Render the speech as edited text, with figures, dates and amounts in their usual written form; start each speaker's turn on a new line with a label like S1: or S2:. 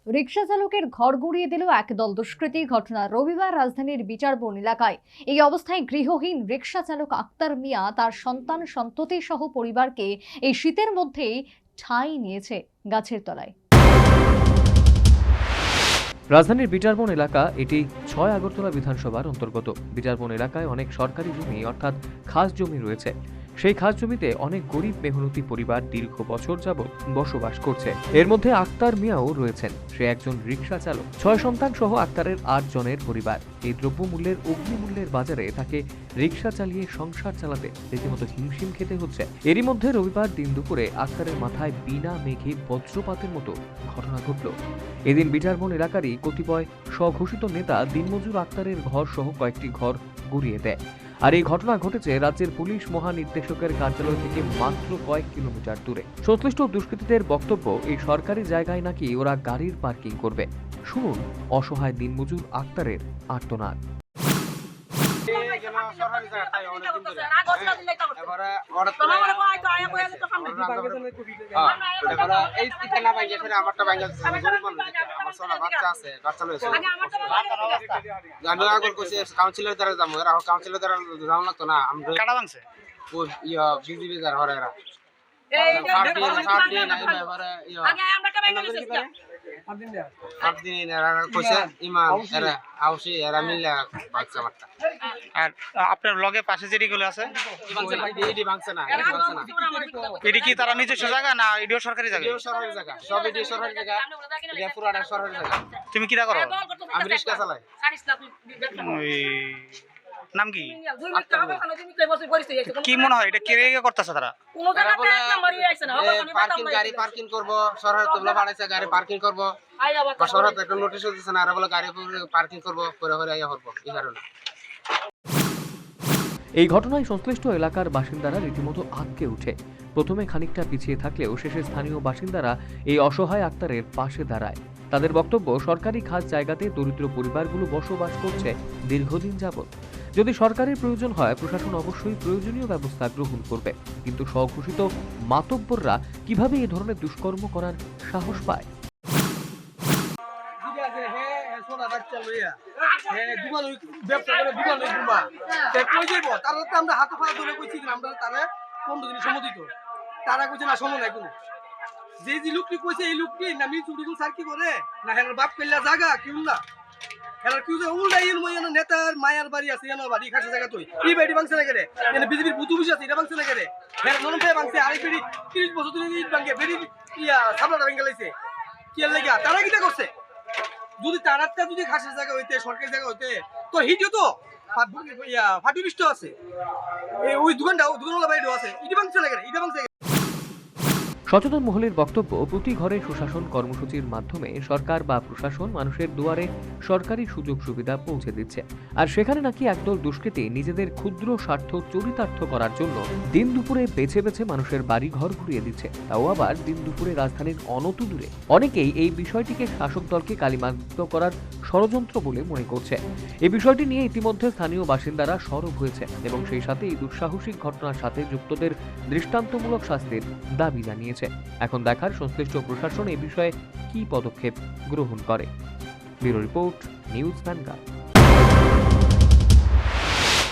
S1: রিকশা চালকের ঘর গুড়িয়ে দিল একদল দুষ্কৃতী। ঘটনা রবিবার রাজধানীর বিচারবন এলাকায়। এই অবস্থায় গৃহহীন রিকশা চালক আক্তার মিয়া তার সন্তান সন্ততি সহ পরিবারকে এই শীতের মধ্যেই ঠাঁই নিয়েছে গাছের তলায়।
S2: রাজধানীর বিচারবন এলাকা এটি ৬ আগরতলা বিধানসভার অন্তর্গত। বিচারবন এলাকায় অনেক সরকারি জমি অর্থাৎ খাস জমি রয়েছে। সেই খাস জমিতে অনেক গরিব মেহনতি পরিবার দীর্ঘ বছর যাবৎ বসবাস করছে। এর মধ্যে আক্তার মিয়াও রয়েছেন। সে একজন রিকশা চালক। ৬ সন্তান সহ আক্তারের ৮ জনের পরিবার। এই দ্রব্যমূল্যের অগ্নিমূল্যের বাজারে তাকে রিকশা চালিয়ে সংসার চালাতে রীতিমতো হিমশিম খেতে হচ্ছে। এরই মধ্যে রবিবার দিন দুপুরে আক্তারের মাথায় বিনা মেঘে বজ্রপাতের মতো ঘটনা ঘটল। এদিন বিচারবন এলাকারই কতিপয় স্বঘোষিত নেতা দিনমজুর আক্তারের ঘর সহ কয়েকটি ঘর গুড়িয়ে দেয়। আর এই ঘটনা ঘটেছে রাজ্যের পুলিশ মহানির্দেশকের কার্যালয় থেকে মাত্র কয়েক কিলোমিটার দূরে। সংশ্লিষ্ট দুষ্কৃতীদের বক্তব্য, এই সরকারি জায়গায় নাকি ওরা গাড়ির পার্কিং করবে। শুনুন অসহায় দিনমজুর আক্তারের আর্তনাদ।
S3: কাউন্সিলর দ্বারা যাবো, কাউন্সিলর দ্বারা যাওয়া লাগতো না।
S4: কাটা ভাঙছে
S3: বিজিবি যার হরে এরা
S4: আর আপনার লগে পাশে যেগুলো আছে এটি কি তারা নিজস্ব জায়গা না এটিও সরকারি জায়গা?
S3: সরকারি জায়গা, সব এটি সরকারি জায়গা, পুরাটা সরকারি জায়গা।
S4: তুমি কিটা করো?
S3: আমি রিক্সা চালাই।
S4: ওই নাম কি? কি মনে হয় এটা কে করতেছে তারা?
S3: গাড়ি পার্কিং করবো, সরকার তো বাড়াইছে গাড়ি পার্কিং করবো, সরকার একটা নোটিশ দিচ্ছে না, আর বলে গাড়ি পার্কিং করবো করে করে ইয়া করবো। এই কারণে
S2: এই ঘটনায় সংশ্লিষ্ট এলাকার বাসিন্দারা রীতিমতো আঁতকে উঠে। প্রথমে খানিকটা পিছিয়ে থাকলেও শেষে স্থানীয় বাসিন্দারা এই অসহায় আক্তারের পাশে দাঁড়ায়। তাদের বক্তব্য, সরকারি খাস জায়গাতে দরিদ্র পরিবারগুলো বসবাস করছে দীর্ঘদিন যাবৎ। যদি সরকারের প্রয়োজন হয়, প্রশাসন অবশ্যই প্রয়োজনীয় ব্যবস্থা গ্রহণ করবে। কিন্তু স্বঘোষিত মাতব্বররা কিভাবে এই ধরনের দুষ্কর্ম করার সাহস পায়?
S5: তারা কইছে না সময় নাই কোনো। যে লোকটি কইছে এই লোকটি না মি চুরিগুল সার কি করে না হেনার বাপ পেল্লা জায়গা কিউন না হেনার কিউ যে উল্টাই এর মইয়া নেতার মায়ার বাড়ি আছে এনার বাড়ি খাসে জায়গা তুই এই বাড়ি ভাঙছে না করে এনে বিজেপির বুতু বিশ আছে এটা ভাঙছে না করে হের নরম পে ভাঙছে আরেক বেড়ি 30 বছর ধরে ইট ভাঙে বেড়ি ইয়া সাবলাটা ভেঙে লাইছে কি এর লাগা তারা কিটা করছে? যদি তারাটা যদি খাসে জায়গা হইতে সরকারি জায়গা হইতে তো হিটিও তো ফাটি বিষ্ট আছে এই ওই দোকানওয়ালা বাড়িও আছে ইট ভাঙছে না করে এটা ভাঙছে।
S2: সচেতন মহলের বক্তব্য, প্রতি ঘরে সুশাসন কর্মসূচির মাধ্যমে সরকার বা প্রশাসন মানুষের দুয়ারে সরকারি সুযোগ সুবিধা পৌঁছে দিচ্ছে। আর সেখানে নাকি একদল দুষ্কৃতী নিজেদের ক্ষুদ্র স্বার্থ চরিতার্থ করার জন্য দিন দুপুরে বেছে বেছে মানুষের বাড়ি ঘর ঘুরিয়ে দিচ্ছে, তাও আবার দিন দুপুরে রাজধানীর অনত দূরে। অনেকেই এই বিষয়টিকে শাসক দলকে কালিমালিপ্ত করার ষড়যন্ত্র বলে মনে করছে। এই বিষয়টি নিয়ে ইতিমধ্যে স্থানীয় বাসিন্দারা সরব হয়েছে এবং সেই সাথে এই দুঃসাহসিক ঘটনার সাথে যুক্তদের দৃষ্টান্তমূলক শাস্তির দাবি জানিয়েছে। এখন দেখার সংশ্লিষ্ট প্রশাসন এই বিষয়ে কি পদক্ষেপ গ্রহণ করে। Bureau report, news vanguard.